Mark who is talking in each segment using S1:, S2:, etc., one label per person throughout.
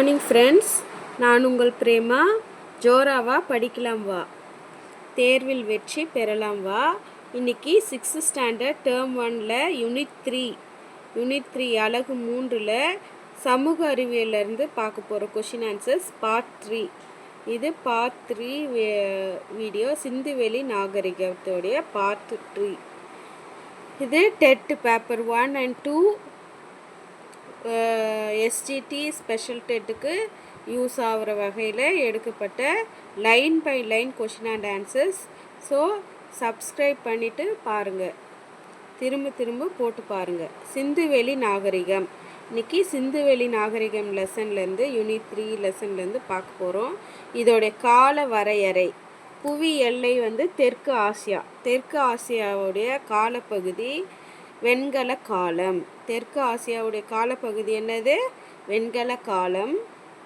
S1: Morning friends, நான் உங்கள் பிரேமா. ஜோராவா படிக்கலாம் வா, தேர்வில் வெற்றி பெறலாம் வா. இன்னைக்கு 6th ஸ்டாண்டர்ட் டேர்ம் 1ல் யூனிட் 3 அலகு 3ல் சமூக அறிவியலிருந்து பார்க்க போகிற கொஷின் ஆன்சர்ஸ் பார்ட் 3. இது பார்ட் 3 வீடியோ, சிந்துவெளி நாகரிகத்தோடைய பார்ட் 3. இது TET paper 1 and 2 STD special டெட்டுக்கு யூஸ் ஆகிற வகையில் எடுக்கப்பட்ட line by line question and answers. So subscribe பண்ணிவிட்டு பாருங்கள், திரும்ப போட்டு பாருங்கள். சிந்துவெளி நாகரிகம், இன்றைக்கி சிந்துவெளி நாகரிகம் லெசன்லேருந்து யூனிட் 3 லெசன்லேருந்து பார்க்க போகிறோம். இதோடைய கால வரையறை, புவி எல்லை தெற்கு ஆசியாவுடைய காலப்பகுதி வெண்கல காலம். தெற்கு ஆசியாவுடைய காலப்பகுதி என்னது? வெண்கல காலம்.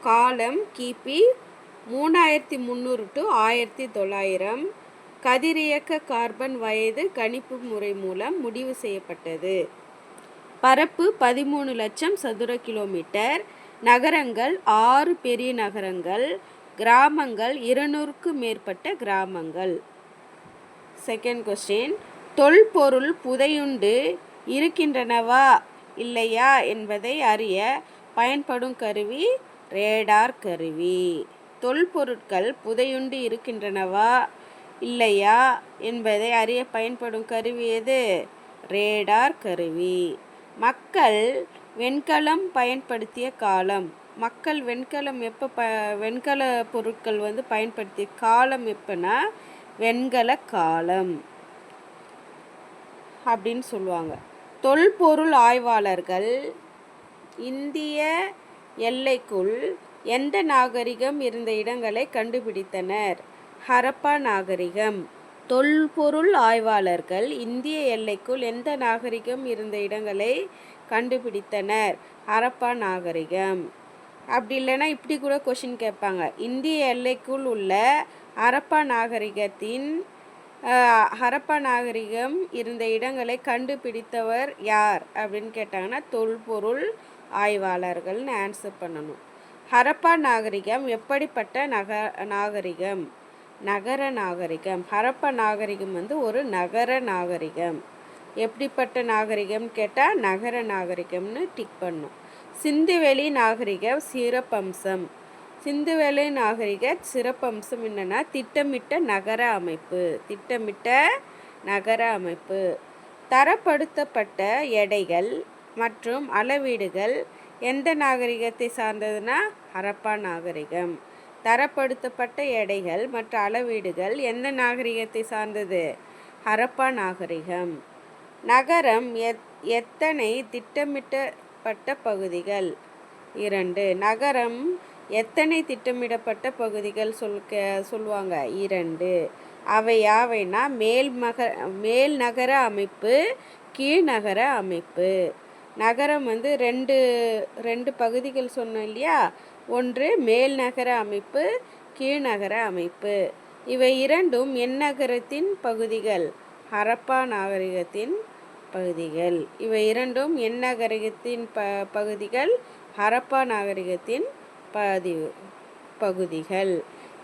S1: காலம் கிபி 3300 to 1900. கதிரியக்க கார்பன் வயது கணிப்பு முறை மூலம் முடிவு செய்யப்பட்டது. பரப்பு 13 லட்சம் சதுர கிலோமீட்டர். நகரங்கள் 6 பெரிய நகரங்கள். கிராமங்கள் 200க்கும் மேற்பட்ட கிராமங்கள். செகண்ட் கொஸ்டின், தொல்பொருள் புதையுண்டு இருக்கின்றனவா இல்லையா என்பதை அறிய பயன்படும் கருவி ரேடார் கருவி. தொல்பொருட்கள் புதையுண்டு இருக்கின்றனவா இல்லையா என்பதை அறிய பயன்படும் கருவி எது? ரேடார் கருவி. மக்கள் வெண்கலம் பயன்படுத்திய காலம். மக்கள் வெண்கலம் வெண்கல பொருட்கள் பயன்படுத்திய காலம் எப்போனா வெண்கல காலம் அப்படின்னு சொல்லுவாங்க. தொல்பொருள் ஆய்வாளர்கள் இந்திய எல்லைக்குள் எந்த நாகரிகம் இருந்த இடங்களை கண்டுபிடித்தனர்? ஹரப்பா நாகரிகம். தொல்பொருள் ஆய்வாளர்கள் இந்திய எல்லைக்குள் எந்த நாகரிகம் இருந்த இடங்களை கண்டுபிடித்தனர்? ஹரப்பா நாகரிகம். அப்படி இல்லைன்னா இப்படி கூட கொஷின் கேட்பாங்க, இந்திய எல்லைக்குள் உள்ள ஹரப்பா நாகரிகம் இருந்த இடங்களை கண்டுபிடித்தவர் யார் அப்படின்னு கேட்டாங்கன்னா தொல்பொருள் ஆய்வாளர்கள்னு ஆன்சர் பண்ணணும். ஹரப்பா நாகரிகம் எப்படிப்பட்ட நாகரிகம்? நகர நாகரிகம். ஹரப்பா நாகரிகம் ஒரு நகர நாகரிகம். எப்படிப்பட்ட நாகரிகம் கேட்டால் நகர நாகரிகம்னு டிக் பண்ணும். சிந்துவெளி நாகரிக சிறப்பம்சம். சிந்துவெளி நாகரிக சிறப்பம்சம் என்னென்னா திட்டமிட்ட நகர அமைப்பு. தரப்படுத்தப்பட்ட எடைகள் மற்றும் அளவீடுகள் எந்த நாகரிகத்தை சார்ந்ததுன்னா ஹரப்பா நாகரிகம். தரப்படுத்தப்பட்ட எடைகள் மற்றும் அளவீடுகள் எந்த நாகரிகத்தை சார்ந்தது? ஹரப்பா நாகரிகம். நகரம் எத்தனை திட்டமிடப்பட்ட பகுதிகள்? 2. நகரம் எத்தனை திட்டமிடப்பட்ட பகுதிகள் சொல்லுவாங்க? 2. அவை யாவைனா மேல் நகர அமைப்பு, கீழ்நகர அமைப்பு. நகரம் ரெண்டு பகுதிகள் சொன்னோம் இல்லையா? ஒன்று மேல் நகர அமைப்பு, கீழ்நகர அமைப்பு. இவை இரண்டும் எந்நகரத்தின் பகுதிகள்? ஹரப்பா நாகரிகத்தின் பகுதிகள். இவை இரண்டும் எந்நகரத்தின் பகுதிகள்? ஹரப்பா நாகரிகத்தின் பகுதிகள்.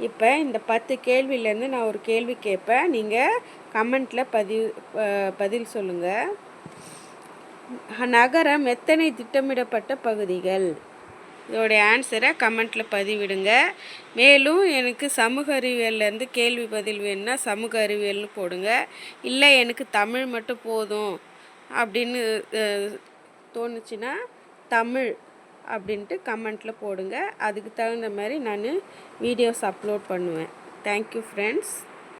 S1: இப்போ இந்த 10 கேள்வியிலேருந்து நான் ஒரு கேள்வி கேட்பேன், நீங்கள் கமெண்ட்டில் பதில் சொல்லுங்கள். நகரம் எத்தனை திட்டமிடப்பட்ட பகுதிகள்? இதோடைய ஆன்சரை கமெண்ட்டில் பதிவிடுங்க. மேலும் எனக்கு சமூக அறிவியல்லேருந்து கேள்வி பதில் வேணும்னா சமூக அறிவியல்னு போடுங்க. இல்லை எனக்கு தமிழ் மட்டும் போதும் அப்படின்னு தோணுச்சுன்னா தமிழ் அப்படின்ட்டு கமெண்ட்டில் போடுங்க. அதுக்கு தகுந்த மாதிரி நான் வீடியோஸ் அப்லோட் பண்ணுவேன். Thank you friends.